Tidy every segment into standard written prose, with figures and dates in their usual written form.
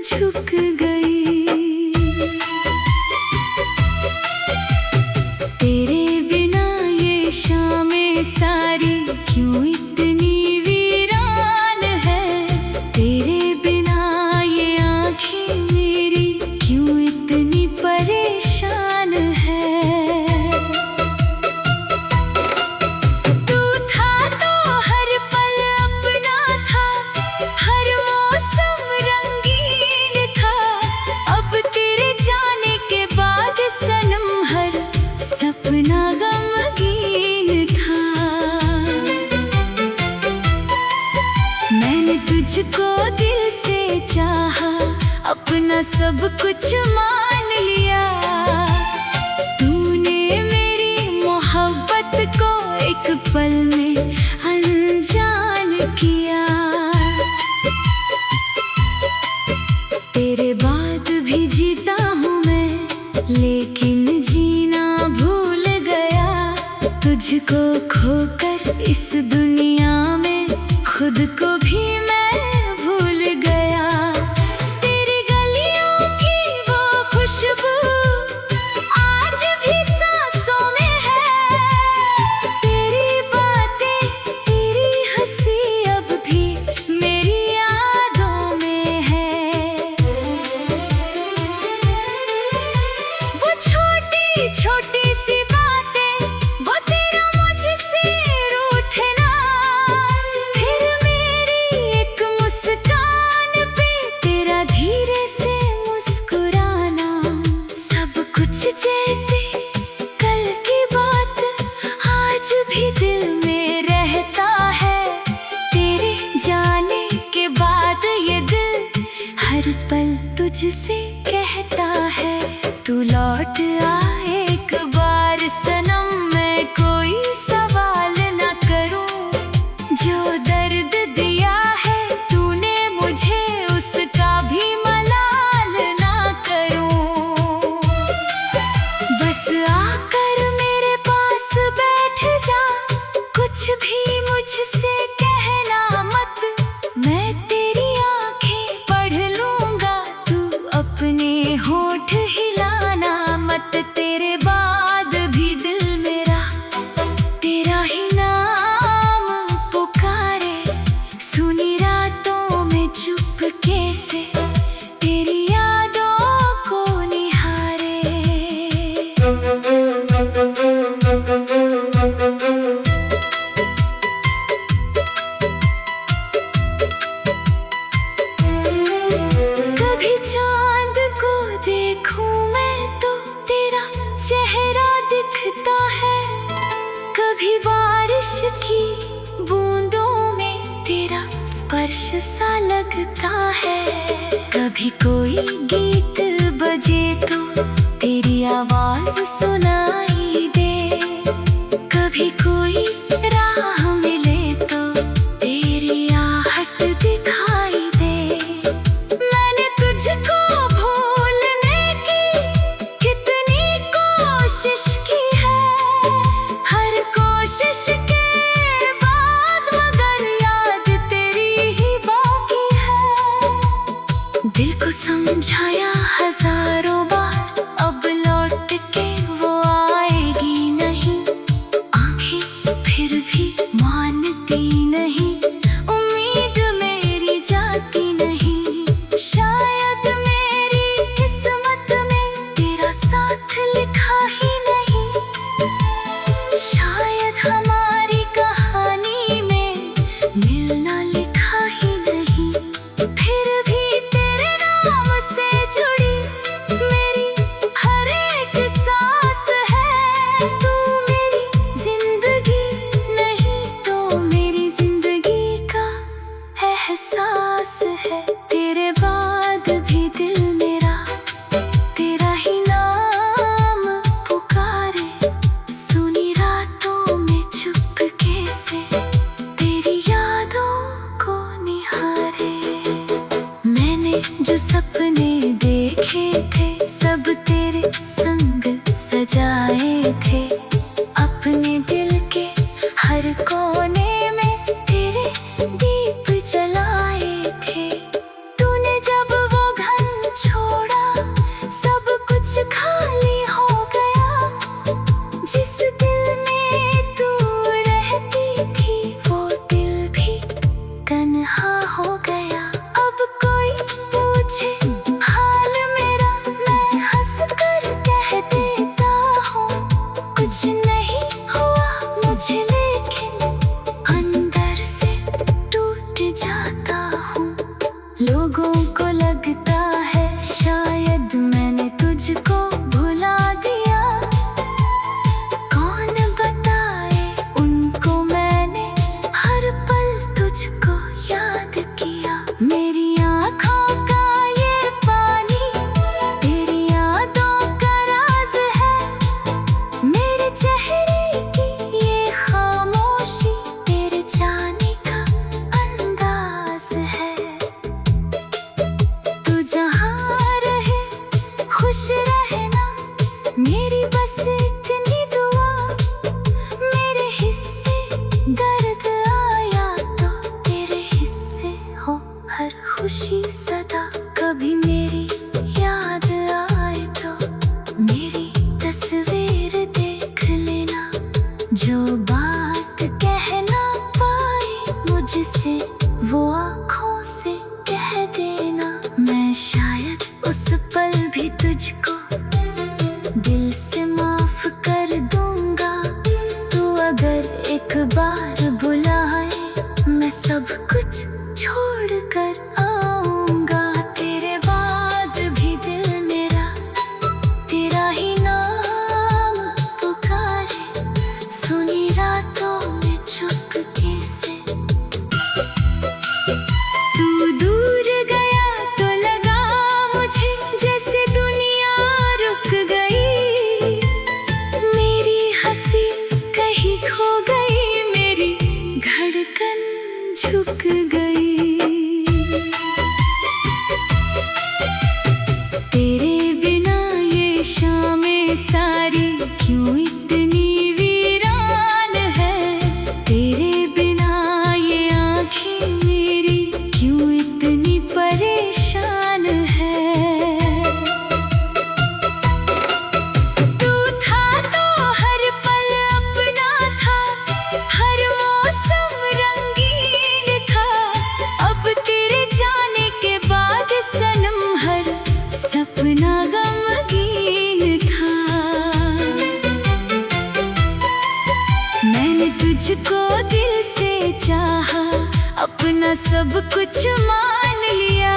झुक गई। तेरे बिना ये शामें सारी क्यों इतनी वीरान है। तेरे बिना ये आँखें मेरी क्यों इतनी परेशान है। तू था तो हर पल अपना था, हर मौसम रंगीन था। अब तेरे जाने के बाद सनम हर सपना गमगीन था। मैंने तुझको दिल से चाहा, अपना सब कुछ मान लिया। तूने मेरी मोहब्बत को एक पल में अनजान किया। तेरे बाद भी जीता हूँ मैं, लेकिन जीना भूल गया। तुझको खोकर इस दुनिया में खुद को भी मैं भूल गया। तेरी गलियों की वो खुशबू आज भी सांसों में है। तेरी बातें, तेरी हंसी अब भी मेरी यादों में है। वो छोटी छोटी सी बातें, वो तेरा मुझसे रूठना, फिर मेरी एक मुस्कान पे तेरा धीरे से मुस्कुराना। सब कुछ जैसे कल की बात आज भी दिल में रहता है। तेरे जाने के बाद ये दिल हर पल तुझसे कहता है। तू लौट आ एक बार सनम, मैं कोई सवाल न करूं। जो दर्द दिया है तूने मुझे, उसका भी मलाल ना करूं। बस आकर मेरे पास बैठ जा, कुछ भी मुझसे कहना मत। मैं तेरी आंखें पढ़ लूंगा, तू अपने होठ हिलाना मत। तेरे बाद भी दिल मेरा तेरा ही नाम पुकारे। सुनी रातों में चुपके से तेरी यादों को निहारे। कभी चांद को देखूं मैं तो तेरा चेहरा दिखता है। कभी बारिश की बूंदों में तेरा स्पर्श सा लगता है। कभी कोई गीत बजे तो तेरी आवाज सुनाई दे। कभी कोई राह मिले तो तेरी आहट दिखाई दे। मैंने तुझको भूलने की कितनी कोशिश की है, हर कोशिश के बाद मगर याद तेरी ही बाकी है। दिल को समझाया हजारों बार, अब लौट के वो आएगी नहीं। आंखें फिर भी मानती नहीं, उम्मीद मेरी जाती नहीं। शायद मेरी किस्मत में तेरा साथ लिखा ही नहीं। शायद हमारी कहानी में मिलना लिखा ही नहीं। फिर भी तेरे नाम से जुड़ी मेरी तुझको दिल से माफ कर दूंगा। तू अगर एक बार बुलाए मैं सब कुछ छोड़ कर आऊंगा। तेरे बाद भी दिल मेरा तेरा ही नाम पुकारे, सुनी रातों में चुपके से। तू दूर गया तो लगा मुझे जैसे दुनिया रुक गई। मेरी हंसी कहीं खो गई, मेरी धड़कन झुक गई। तेरे बिना ये शामें सारी क्यों इतनी वीरान है। तेरे बिना ये आँखें मेरी क्यों इतनी परेशान है। तू था तो हर पल अपना था, हर मौसम रंगीन था। अब तेरे जाने के बाद सनम हर सपना गमगीन था। मैंने तुझको दिल से चाहा, अपना सब कुछ मान लिया।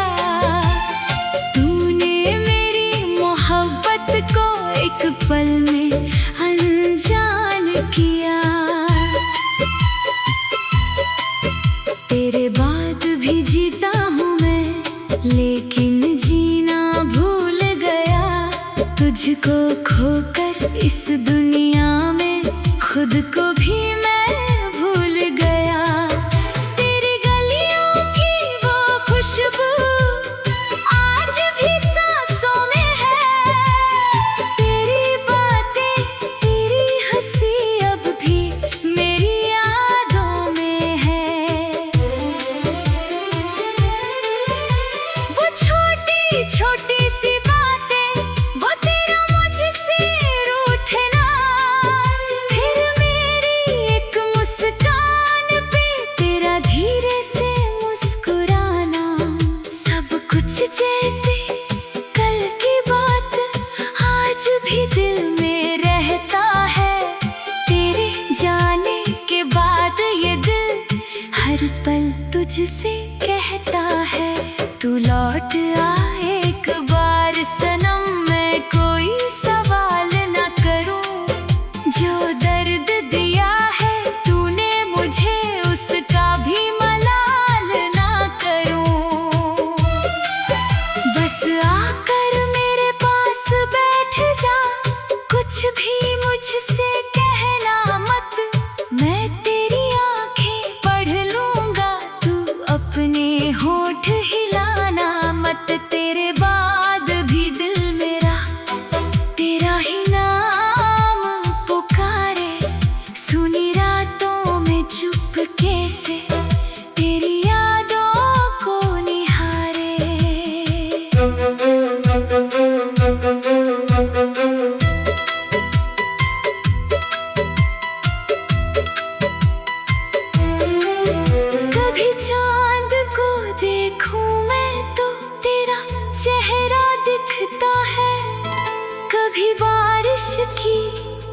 तूने मेरी मोहब्बत को एक पल में अनजान किया। तेरे बाद भी जीता हूँ मैं, लेकिन जीना भूल गया। तुझको खोकर इस दुनिया में खुद को भी मैं भूल गया। तेरी गलियों की वो खुशबू आज भी सांसों में है। तेरी बातें तेरी हंसी अब भी मेरी यादों में है। वो छोटी छोटी सी बातें, वो तेरा मुझसे रूठना, फिर मेरी एक मुस्कान पे तेरा धीरे से मुस्कुराना। सब कुछ जैसे कल की बात आज भी दिल में रहता है। तेरे जाने के बाद ये दिल हर पल तुझसे कहता है। तू लौट आ एक बार सनम, मैं कोई सवाल न करूं। जो दर्द दिया है तूने मुझे उसका भी मलाल ना करूं। बस आकर मेरे पास बैठ जा, कुछ भी मुझसे कहना मत। मैं तेरी आंखें पढ़ लूंगा, तू अपने होठ हिलाना मत। तेरे बाद भी दिल मेरा तेरा ही नाम पुकारे, सुनी रातों में चुपके से तेरी यादों को निहारे। कभी चांद को देखूं मैं तो तेरा चेहरा दिखता है। कभी बारिश की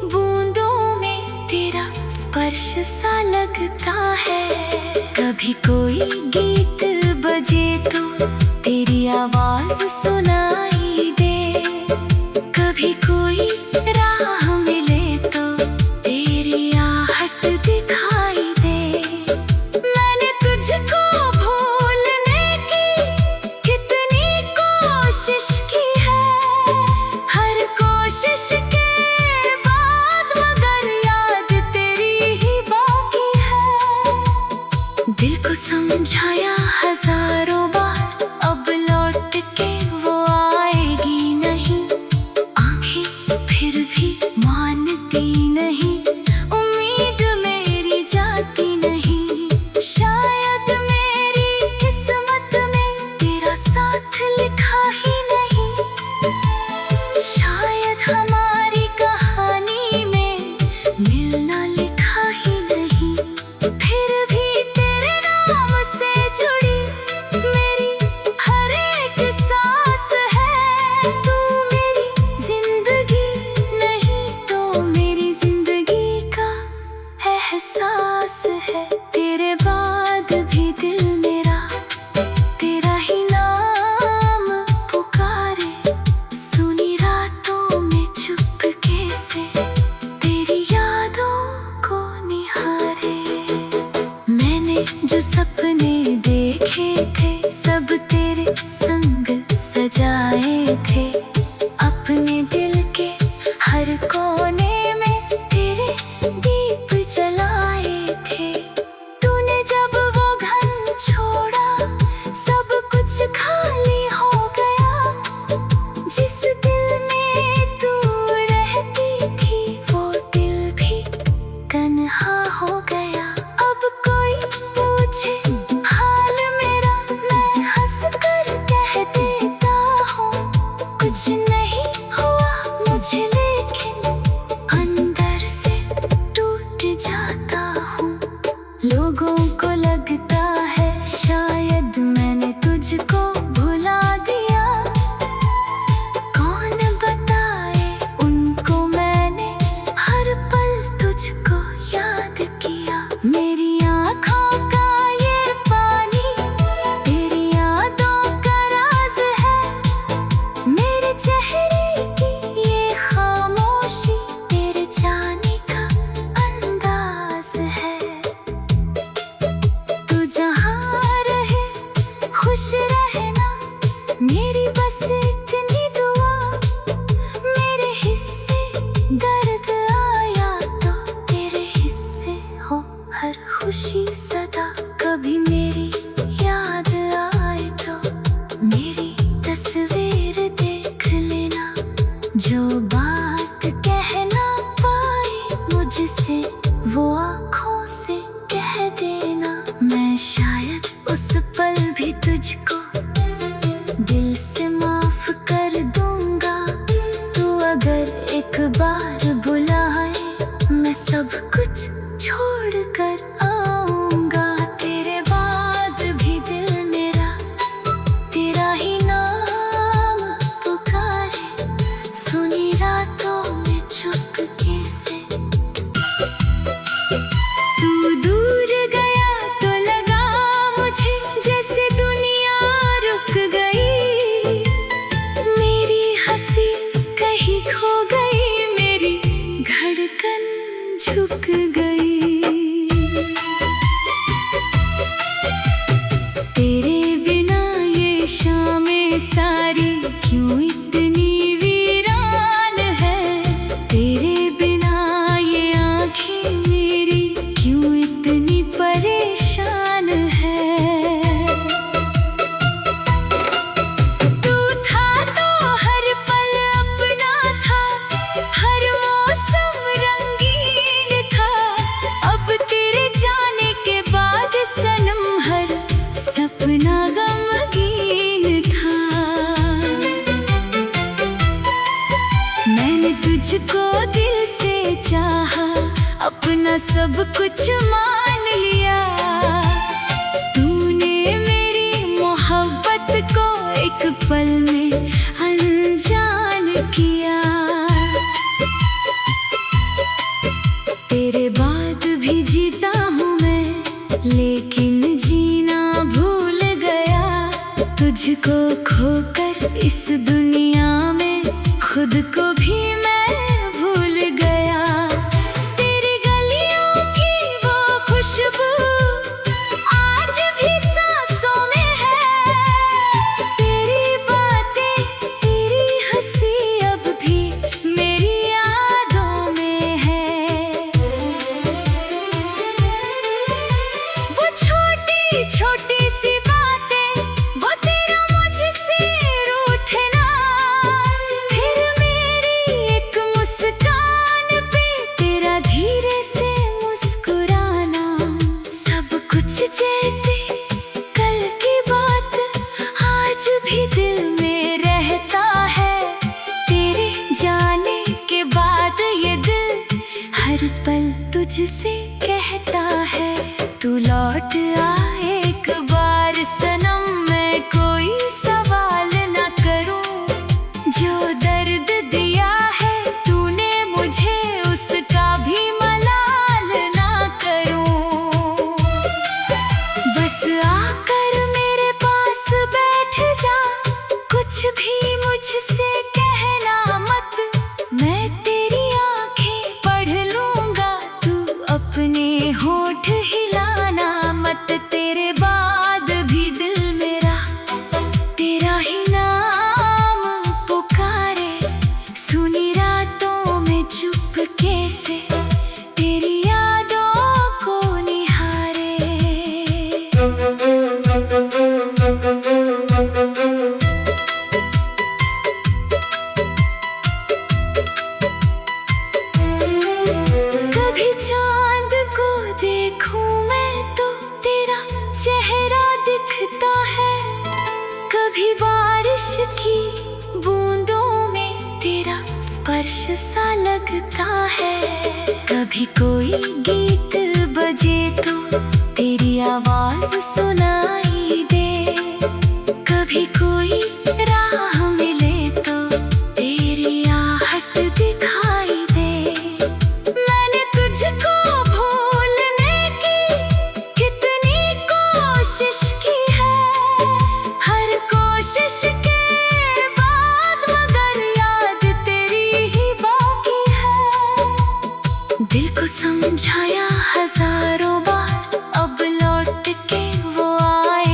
बूंदों में तेरा स्पर्श सा लगता है। कभी कोई गीत बजे तो तेरी आवाज सुनाई दे। कभी कोई राह मिले तो तेरी आहट दिखाई दे। मैंने तुझको भूलने की कितनी कोशिश की है, हर कोशिश के बाद मगर याद तेरी ही बाकी है। दिल को समझाया हजारों बार, अब लौट के वो बस इतनी दुआ, मेरे हिस्से दर्द आया तो तेरे हिस्से हो हर खुशी सदा। कभी मेरी याद आए तो मेरी तस्वीर देख लेना, जो बात कह ना पाए मुझसे वो आँखों से कह देना। मैं शायद उस पल भी तुझको दिल से माफ कर दूंगा, तू अगर एक बार बुलाए मैं सब कुछ छोड़ कर आऊंगा। तेरे बाद भी दिल मेरा तेरा ही नाम पुकारे, सुनी रातों में चुपके से। तू दूर गया तो लगा मुझे जैसे दुनिया रुक गई, मेरी हंसी कहीं खो गई, मेरी धड़कन झुक गई। तेरे बिना ये शामें सारी क्यों इतनी वीरान है, तेरे बिना ये आँखें मेरी क्यों इतनी परेशान है। तू था तो हर पल अपना था, हर मौसम रंगीन था, अब तेरे जाने के बाद सनम हर सपना गमगीन था। मैंने तुझको दिल से चाहा, अपना सब कुछ मान लिया, तूने मेरी मोहब्बत को एक पल में अनजान किया। तेरे बाद भी जीता हूँ मैं, लेकिन जीना भूल गया, तुझको खोकर इस दुनिया में खुद को भी मैं भूल गया। तेरी गलियों की वो खुशबू आज भी सांसों में है, तेरी बातें तेरी हंसी अब भी मेरी यादों में है। वो छोटी छोटी सी बातें, वो तेरा मुझसे रूठना, फिर मेरी एक मुस्कान पे तेरा धीरे से मुस्कुराना, सब कुछ जैसे कल की बात आज भी दिल में रहता है। तेरे जाने के बाद ये दिल हर पल तुझसे कहता है, तू लौट आ एक बार सनम, मैं कोई सवाल ना करूं, जो दर्द दिया है तूने मुझे उसका भी मलाल ना करूं। बस आकर मेरे पास बैठ जा, कुछ भी मुझसे कहना मत, मैं तेरी आंखें पढ़ लूंगा, तू अपने होठ हिलाना मत। तेरे बाद भी दिल मेरा तेरा ही नाम पुकारे, सुनी रातों में चुपके से तेरी यादों को निहारे। कभी चांद को देखूं मैं तो तेरा चेहरा दिखता है, कभी बारिश की बूंदों में तेरा स्पर्श सा लगता है, कभी कोई गीत बजे तो तेरी आवाज सुनाई दे, कभी कोई राह मिले तो तेरी आहट दिखाई दे। मैंने तुझको भूलने की कितनी कोशिश की है, हर कोशिश के बाद मगर याद तेरी ही बाकी है। दिल को समझाया हजारों बार, अब लौट के वो आए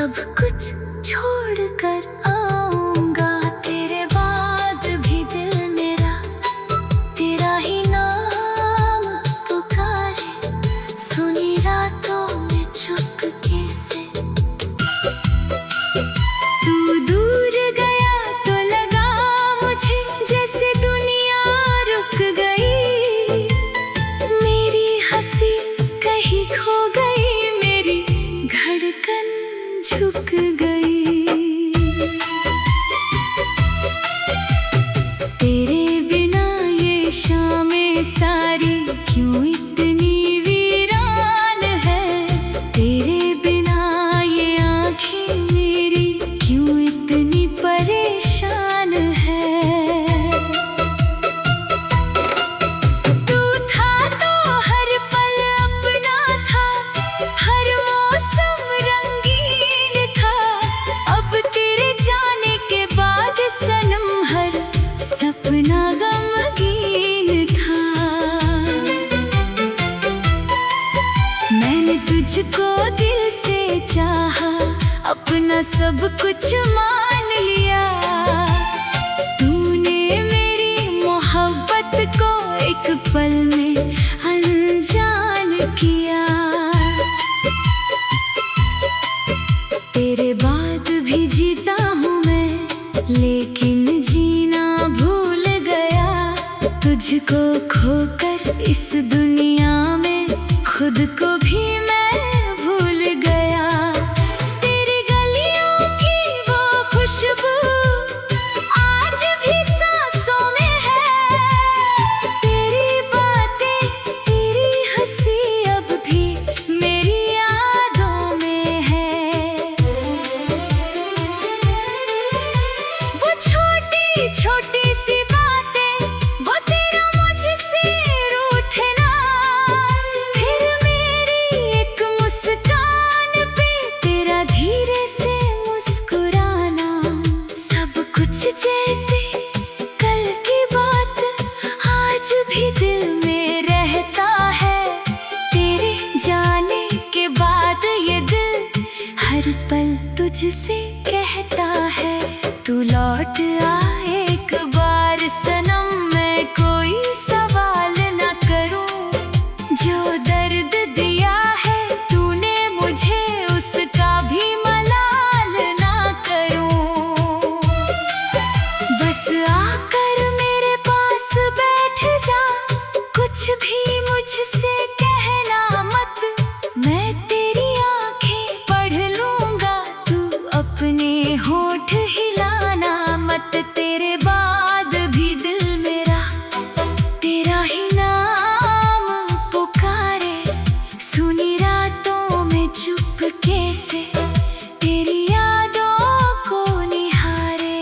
सब कुछ छोड़ कर आऊंगा। तेरे बाद भी दिल मेरा तेरा ही नाम पुकारे, सुनी रातों में चुपके से। तू दूर गया तो लगा मुझे जैसे दुनिया रुक गई। मेरी हंसी कहीं खो गई, मेरी धड़कन झुक गई। तेरे बिना ये शामें सारी क्यों इतनी वीरान है। तेरे बिना ये आँखें मेरी क्यों इतनी परेशान है। तू था तो हर पल अपना था, हर मौसम रंगीन था। अब तेरे जाने के बाद सनम हर सपना गमगीन था। मैंने तुझको दिल से चाहा, अपना सब कुछ मान लिया। तूने मेरी मोहब्बत को एक पल में अनजान किया। तेरे बाद भी जीता हूँ मैं, लेकिन जीना भूल गया। तुझको खोकर इस दुनिया में खुद को भी मैं भूल गया। तेरी गलियों की वो खुशबू आज भी सांसों में है। तेरी बातें, तेरी हंसी अब भी मेरी यादों में है। वो छोटी छोटी सी बातें, वो तेरा मुझसे रूठना, फिर मेरी एक मुस्कान पे तेरा धीरे से मुस्कुराना। सब कुछ जैसे कल की बात आज भी दिल में रहता है। तेरे जाने के बाद ये दिल हर पल तुझसे कहता है। तू लौट आ एक बार सनम, मैं कोई सवाल ना करूं। जो दर्द दिया है तूने मुझे, उसका भी मलाल ना करूं। बस आकर मेरे पास बैठ जा, कुछ भी मुझसे कहना मत। मैं तेरी आंखें पढ़ लूंगा, तू अपने होठ हिलाना मत। तेरे बाद भी दिल मेरा तेरा ही नाम पुकारे, सुनी रातों में चुपके से तेरी यादों को निहारे।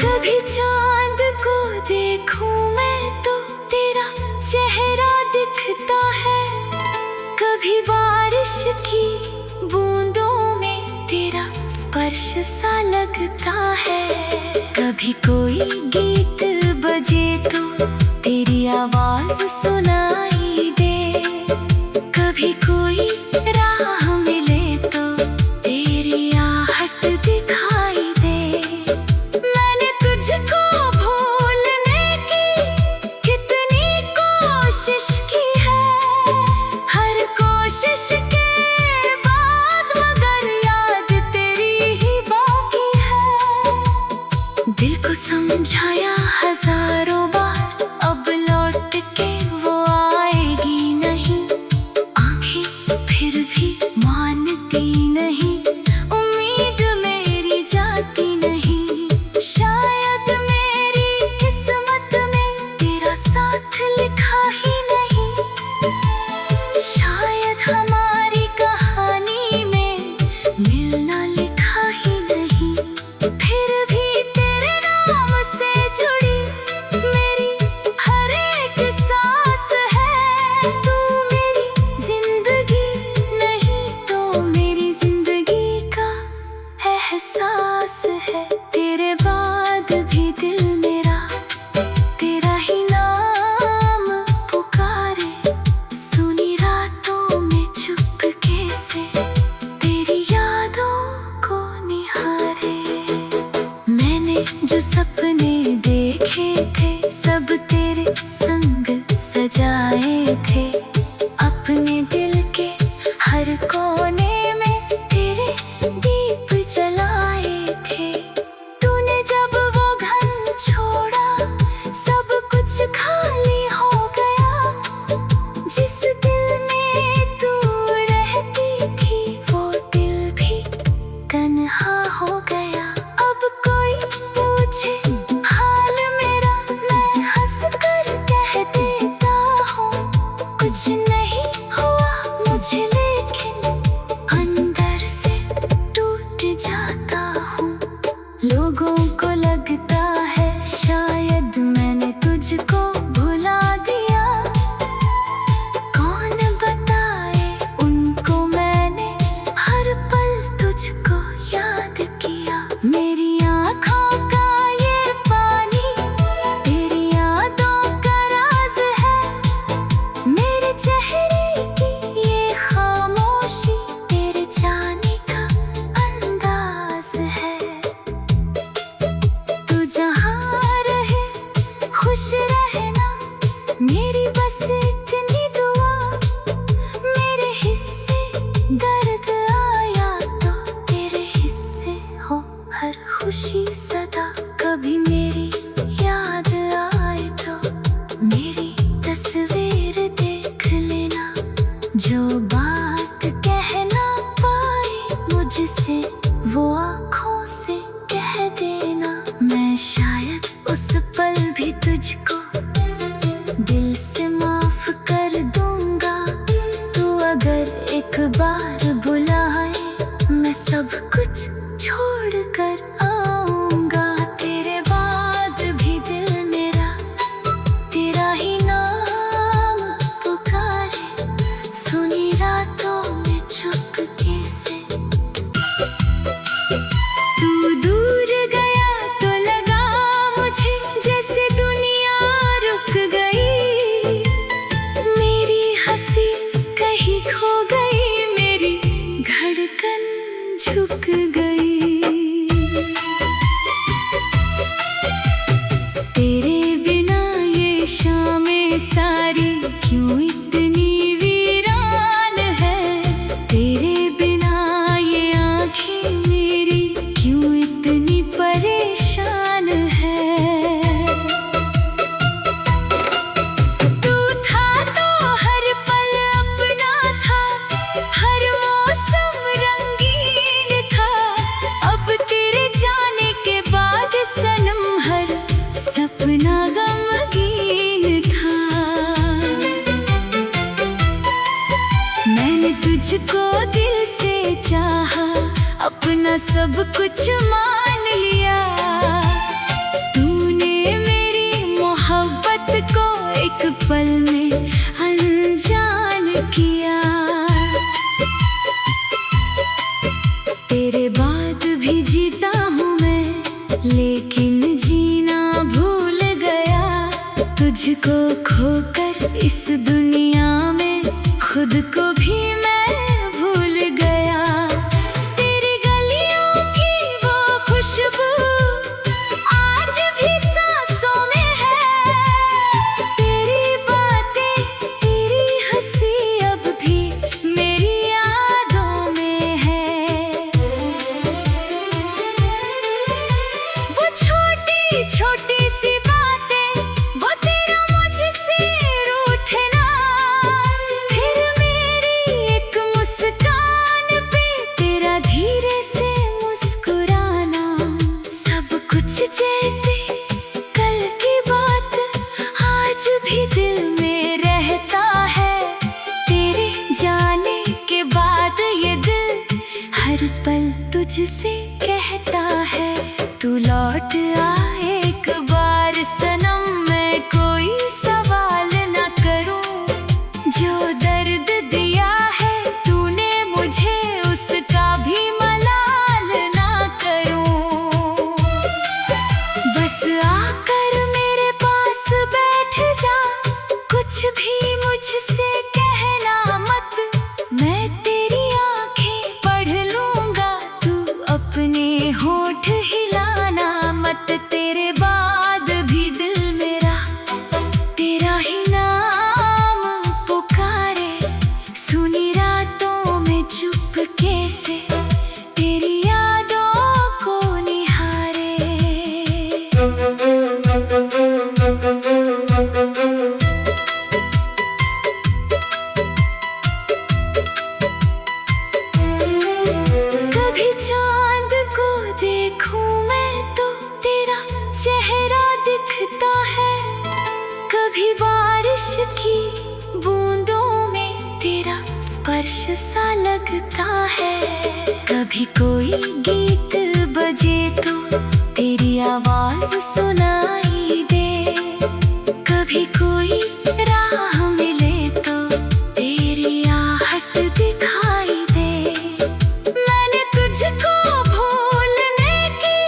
कभी चांद को देखूं मैं तो तेरा चेहरा दिखता है। कभी बारिश की बूंदों में तेरा स्पर्श सा लगता है। कभी कोई गीत बजे तो तेरी आवाज सुनाई दे। कभी कोई राह मिले तो तेरी आहट दिखाई दे। मैंने तुझको भूलने की कितनी कोशिश की है, हर कोशिश के बाद मगर याद तेरी ही बाकी है। दिल को समझाया हजारों बार, अब लौट के वो आएगी नहीं। आंखें फिर भी मानती नहीं, उम्मीद मेरी जाती नहीं। शायद मेरी किस्मत में तेरा साथ लिखा ही नहीं। शायद हमारी कहानी में मिलना लिखा ही नहीं। फिर भी तेरे नाम से जुड़ी मेरी लोगों को लगता है शायद मैंने तुझको भुला दिया। कौन बताए उनको मैंने हर पल तुझको याद किया। मेरी आँखों का ये पानी तेरी यादों का राज है। मेरे चेहरे की ये खामोशी तेरे जाने का अंदाज है। तू जहाँ रहे खुश रहना, मेरी बस इतनी दुआ। मेरे हिस्से दर्द आया तो तेरे हिस्से हो हर खुशी सदा। कभी मेरी याद आए तो मेरी तस्वीर देख लेना। जो बात कह ना पाए मुझसे वो आँखों से कह देना। मैं शायद उस पल भी तुझको दिल से माफ कर दूंगा। तू अगर एक बार बुलाए मैं सब कुछ छोड़ कर आऊंगा। तेरे बाद भी दिल मेरा तेरा ही नाम पुकारे। सुनी रातों में चुपके से। तू दूर गया तो लगा मुझे जैसे दुनिया रुक गई। मेरी हंसी कहीं खो गई, मेरी धड़कन झुक गई। तेरे बिना ये शामें सारी क्यों इतनी वीरान है। तेरे बिना ये आँखें मेरी क्यों इतनी परेशान है। तू था तो हर पल अपना था, हर मौसम रंगीन था। अब तेरे जाने के बाद सनम हर सपना गमगीन था। मैंने तुझको दिल से चाहा, अपना सब कुछ मान लिया। तूने मेरी मोहब्बत को एक पल में अनजान किया। तेरे बाद भी जीता हूँ मैं, लेकिन जीना भूल गया। तुझको खोकर इस दुनिया में खुद को भी मैं भूल गया। तेरी गलियों की वो खुशबू आज भी सांसों में है। तेरी बातें तेरी हंसी अब भी मेरी यादों में है। वो छोटी छोटी सी बातें, वो तेरा मुझसे रूठना। फिर मेरी एक मुस्कान पे तेरा धीरे से मुस्कुराना। सब कुछ जैसे कल की बात आज भी दिल में रहता है। तेरे जाने के बाद ये दिल हर पल तुझसे कहता है। तू लौट आ एक बार सनम, मैं कोई सवाल न करूं। जो दर्द दिया है तूने मुझे उसका भी मलाल ना करूं। बस आकर मेरे पास बैठ जा, कुछ भी मुझसे कहना मत। मैं तेरी आंखें पढ़ लूंगा, तू अपने होठ हिलाना मत। तेरे बाद भी दिल मेरा तेरा ही नाम पुकारे। सुनी रातों में चुपके से तेरी यादों को निहारे। कभी चांद को देखूं मैं तो तेरा चेहरा दिखता है। कभी बारिश की बूंदों में तेरा स्पर्श सा लगता है। कभी कोई गीत बजे तो तेरी आवाज सुनाई दे, कभी कोई राह मिले तो तेरी आहट दिखाई दे। मैंने तुझको भूलने की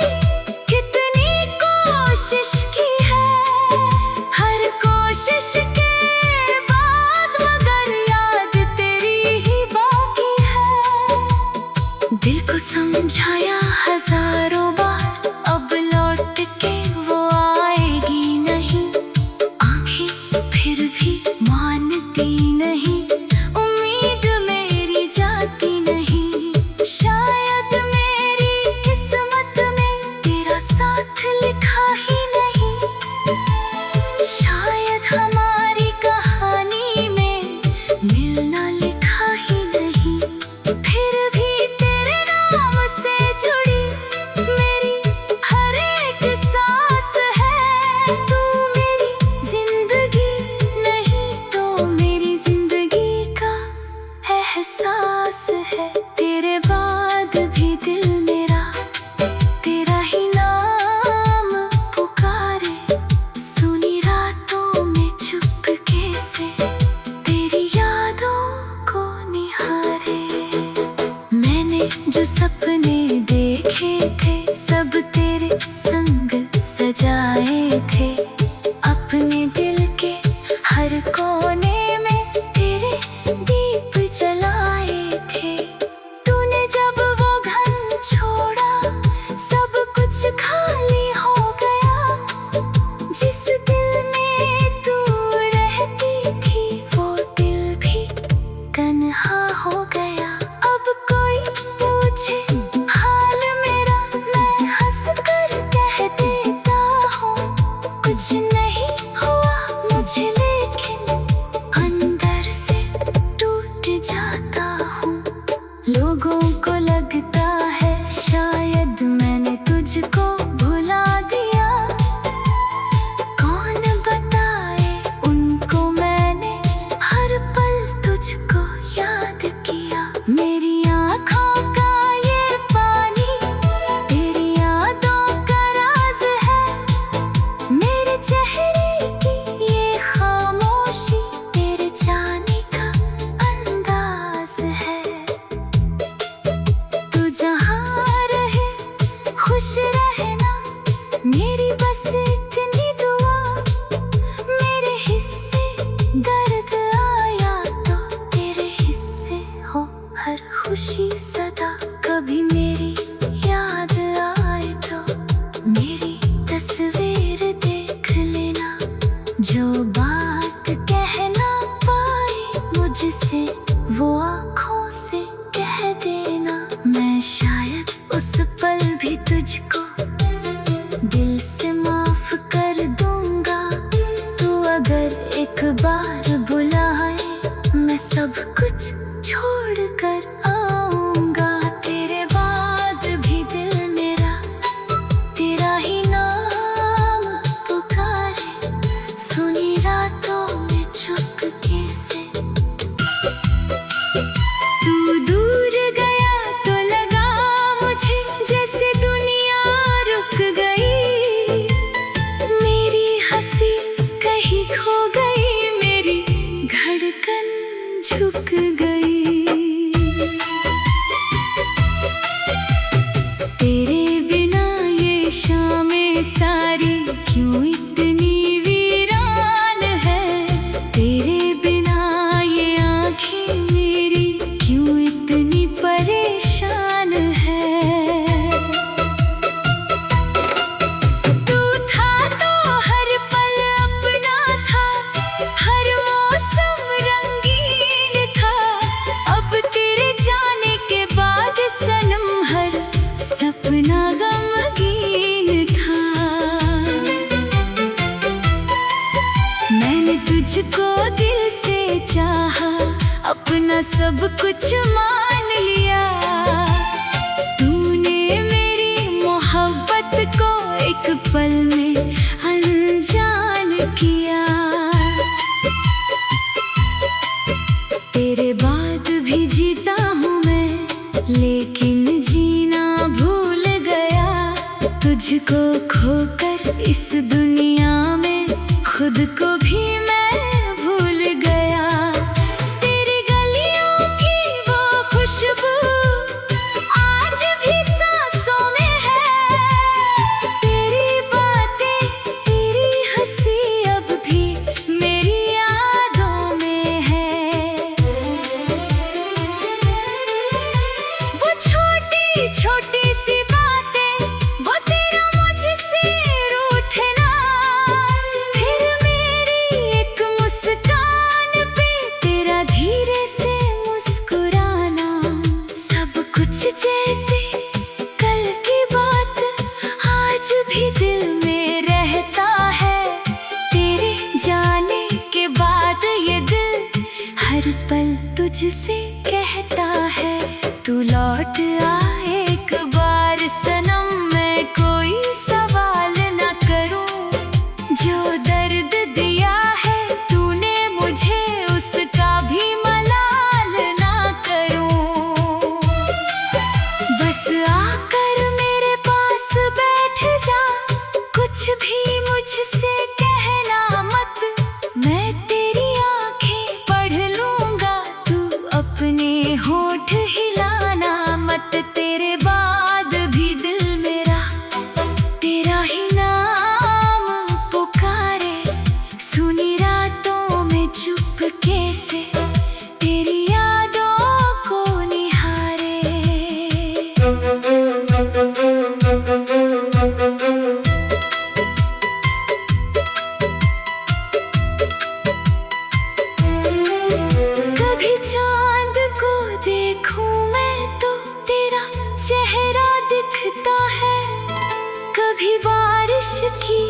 कितनी कोशिश की है, हर कोशिश के बाद मगर याद तेरी ही बाकी है। दिल को समझाया हजारों बार, अब लौट के वो आएगी नहीं, आंखें फिर भी मानती नहीं, उम्मीद मेरी जाती नहीं। शायद मेरी किस्मत में तेरा साथ लिखा ही नहीं, शायद हमारी कहानी में मिलना लिखा ही नहीं। फिर भी तेरे नाम से जुड़ी मेरी हर एक सांस है, तू मेरी जिंदगी नहीं तो मेरी जिंदगी का एहसास है। तेरे बाद भी दिल मेरा तेरा ही नाम पुकारे, सुनी रातों में चुपके से तेरी यादों को निहारे। मैंने जो सपने देखे थे सब तेरे संग सजाए थे, अपने दिल के हर कोने में तेरे दीप जलाए थे। तूने जब वो घर छोड़ा सब कुछ खाली हो गया, जिस दिल में तू रहती थी वो दिल भी तन्हा हो गया। अब कोई पूछे हाल मेरा मैं हंस कर कह देता हूँ, कुछ नहीं हुआ मुझे लेकिन अंदर से टूट जाता हूँ। लोगों को लगता है शायद मैंने तुझको भुला दिया, कौन बताए उनको मैंने हर पल तुझको याद किया। मेरी आँखों का ये पानी तेरी यादों का राज है, मेरे चेहरे की ये खामोशी तेरे जाने का अंदाज है। तू जहाँ रहे खुश रहना, मेरी बस इतनी दुआ। मेरे हिस्से दर्द आया तो तेरे हिस्से हो हर खुशी सदा। कभी मेरी याद आए तो मेरी तस्वीर देख लेना, जो बात कह ना पाए मुझसे वो आँखों से कह देना। मैं शायद उस पल भी तुझको दिल से माफ कर दूंगा, तू अगर एक बार बुलाए मैं सब कुछ छोड़ कर आऊंगा। तेरे बाद भी दिल मेरा तेरा ही नाम पुकारे, सुनी रातों में चुपके से। तू दूर गया तो लगा मुझे जैसे दुनिया रुक गई, मेरी हंसी कहीं खो गई, मेरी धड़कन झुक गई। तेरे बिना ये शामें सारी क्यों इतनी वीरान है, तेरे बिना ये आँखें मेरी क्यों इतनी परेशान है। तू था तो हर पल अपना था, हर मौसम रंगीन था, अब तेरे जाने के बाद सनम हर सपना गमगीन था। मैंने तुझको दिल से चाहा, अपना सब कुछ मान लिया, तूने मेरी मोहब्बत को एक पल में अनजान किया। तेरे बाद भी जीता हूँ मैं, लेकिन जीना भूल गया। तुझको खोकर इस दुनिया में खुद को भी मैं भूल गया। तेरी गलियों की वो खुशबू आज भी सांसों में है। तेरी बातें, तेरी हंसी अब भी मेरी यादों में है। वो छोटी छोटी सी बातें, वो तेरा मुझसे रूठना, फिर मेरी एक मुस्कान पे तेरा धीरे से मुस्कुराना। सब कुछ जैसे कल की बात आज भी दिल में रहता है। तेरे जाने के बाद ये दिल हर पल तुझसे कहता है, तू लौट आ एक बार सनम, मैं कोई सवाल न करूं। जो दर्द दिया है तूने मुझे उसका भी मलाल ना करूं। बस आकर मेरे पास बैठ जा, कुछ भी मुझसे कहना मत। मैं तेरी आंखें पढ़ लूंगा, तू अपने होठ हिलाना मत। तेरे बाद भी दिल मेरा तेरा ही नाम पुकारे, सुनी रातों में चुपके से तेरी यादों को निहारे। कभी चांद को देखूं मैं तो तेरा चेहरा दिखता है। कभी बारिश की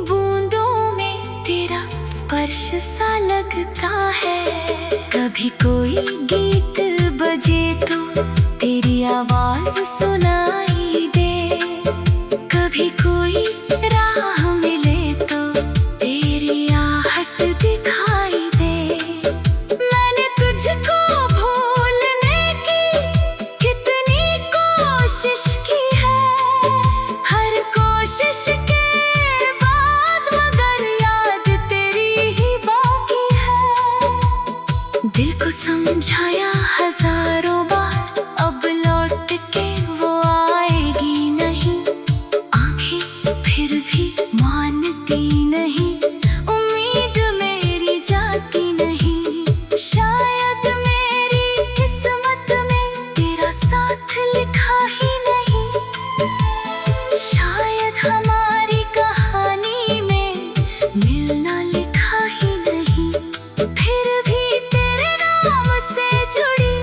बूंदों में तेरा स्पर्श सा लगता है। कभी कोई गीत बजे तो तेरी आवाज सुनाई दे। कभी कोई राह मिले तो तेरी आहट दिखाई दे। मैंने तुझको भूलने की कितनी कोशिश की है, हर कोशिश के बाद मगर याद तेरी ही बाकी है। दिल को समझाया हजारों बार, अब लौट के वो आएगी नहीं। आंखें फिर भी मानती नहीं, उम्मीद मेरी जाती नहीं। शायद मेरी किस्मत में तेरा साथ लिखा ही नहीं। शायद हमारी कहानी में मिलना लिखा ही नहीं। फिर भी तेरे नाम से जुड़ी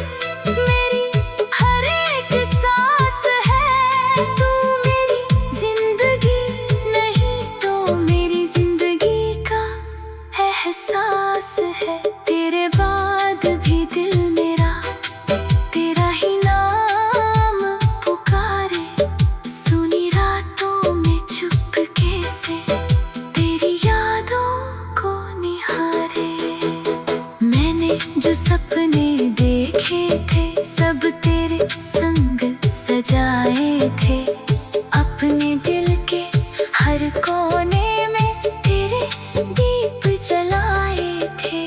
मेरी हर एक सांस है। तू मेरी जिंदगी नहीं तो मेरी जिंदगी का एहसास है। तेरे बाद भी दिल मेरा तेरा ही नाम पुकारे, सुनी रातों में चुपके से तेरी यादों को निहारे। मैंने जो सपने देखे थे सब तेरे संग सजाए थे। अपने दिल के हर कोने में तेरे दीप जलाए थे।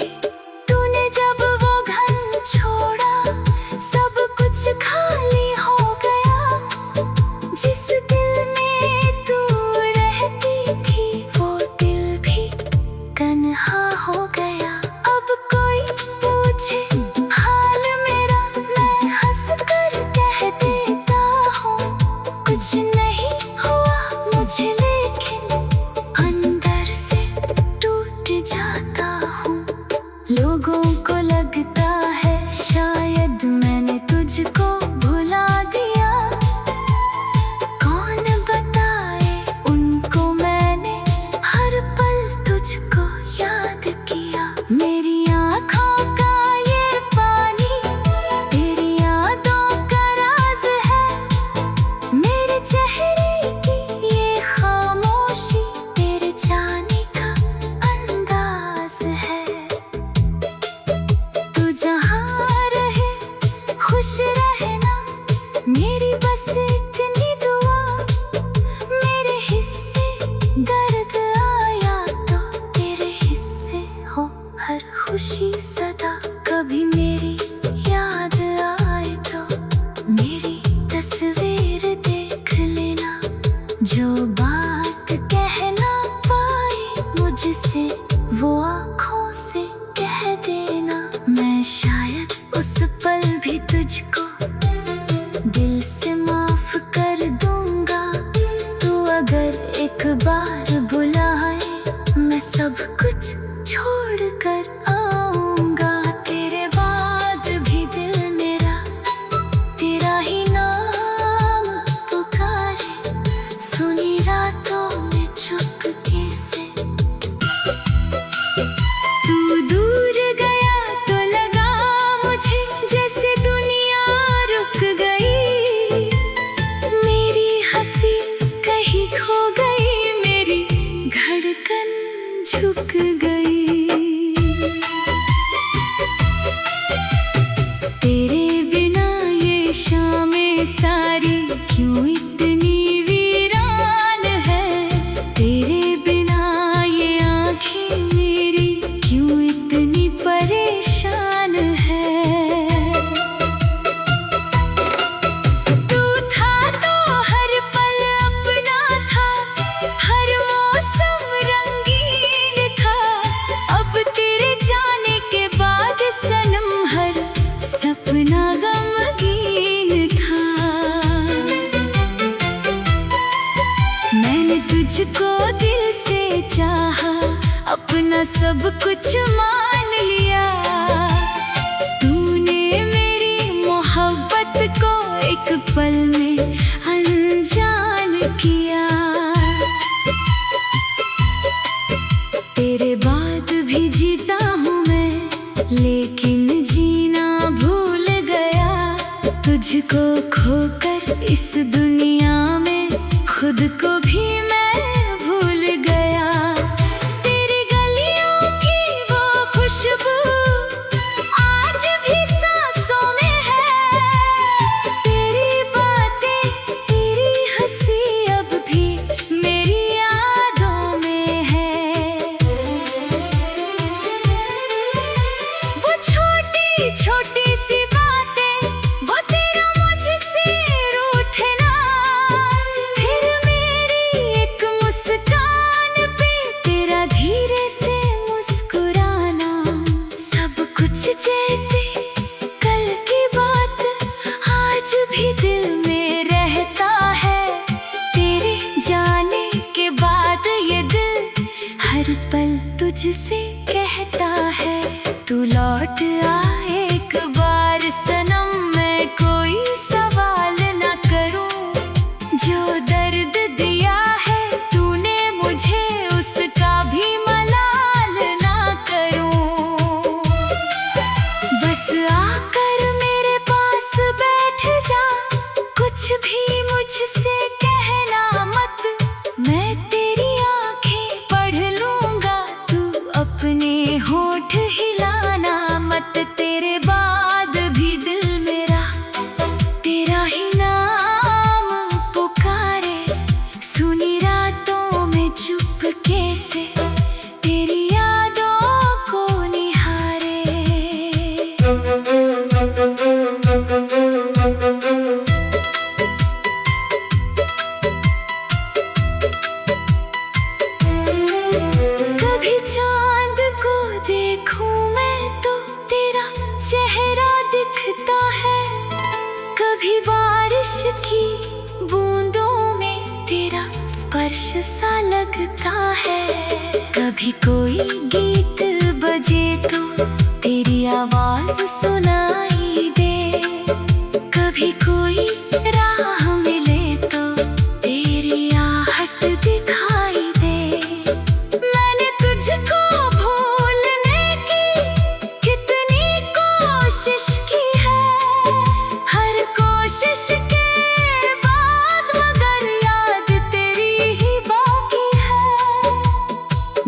तूने जब वो घर छोड़ा सब कुछ खाली हो गया। जिस दिल में तू रहती थी वो दिल भी तन्हा हो गया। अब कोई पूछे हाल मेरा, मैं हंस कर कह देता हूँ कुछ नहीं हुआ मुझे, लेकिन बार बुलाए मैं सब कुछ छोड़ कर आऊंगा। तेरे बाद भी दिल मेरा तेरा ही नाम पुकारे, सुनी रातों में चुपके से। तू दूर गया तो लगा मुझे जैसे दुनिया रुक गई, मेरी हंसी कहीं खो गई, मेरी धड़कन झुक गई। तेरे बिना ये शामें सारी क्यों इतनी वीरान है, तेरे बिना ये आँखें मेरी क्यों इतनी परेशान है। तू था तो हर पल अपना था, हर मौसम रंगीन था, अब तेरे जाने के बाद सनम हर सपना गमगीन था। मैंने तुझको दिल से चाहा, अपना सब कुछ मान लिया, तूने मेरी मोहब्बत को एक पल में अनजान किया। तेरे बाद भी जीता हूँ मैं, लेकिन जीना भूल गया, तुझको खोकर इस दुनिया में खुद को भी मैं भूल गया। तेरी गलियों की वो खुशबू आज भी सांसों में है, तेरी बातें तेरी हंसी अब भी मेरी यादों में है। वो छोटी छोटी सी बातें, वो तेरा मुझसे रूठना, फिर मेरी एक मुस्कान पे तेरा धीरे से मुस्कुराना, सब कुछ जैसे कल की बात आज भी दिल में रहता है। तेरे जाने के बाद ये दिल हर पल तुझसे कहता है, तू लौट आ एक बार सनम, मैं कोई सवाल ना करूं, जो दर्द दिया है तूने मुझे उसका भी मलाल ना करूं। बस आकर मेरे पास बैठ जा, कुछ भी मुझसे कहना मत, मैं तेरी आंखें पढ़ लूंगा, तू अपने होठ हिलाना मत। तेरे बाद भी दिल मेरा तेरा ही नाम पुकारे, सुनी रातों में चुपके से तेरी यादों को निहारे। कभी चांद को देखूं मैं तो तेरा चेहरा दिखता है, कभी बारिश की बूंदों में तेरा स्पर्श सा लगता है, कभी कोई गीत बजे तो तेरी आवाज सुनाई दे, कभी कोई राह मिले तो तेरी आहट दिखाई दे। मैंने तुझको भूलने की कितनी कोशिश की है, हर कोशिश के बाद मगर याद तेरी ही बाकी है।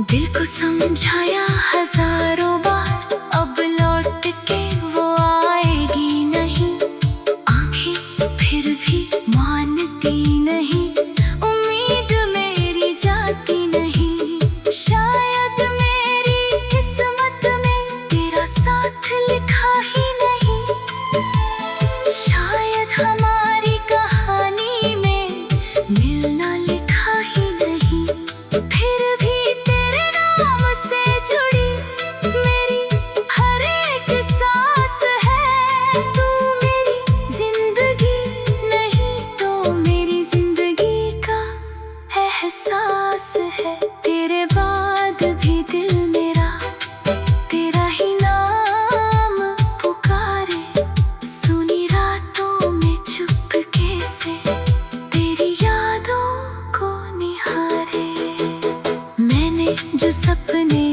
दिल को समझाया हजारों बार, अब लौट के वो आएगी नहीं, आंखें फिर भी मानती नहीं, उम्मीद मेरी जाती नहीं, शायद मेरी किस्मत में तेरा साथ लिखा ही नहीं, शायद हमारी कहानी में मिलना लिखा ही नहीं, फिर भी तेरे नाम से जुड़ी है। तेरे बाद भी दिल मेरा तेरा ही नाम पुकारे, सुनी रातों में चुपके से तेरी यादों को निहारे। मैंने जो सपने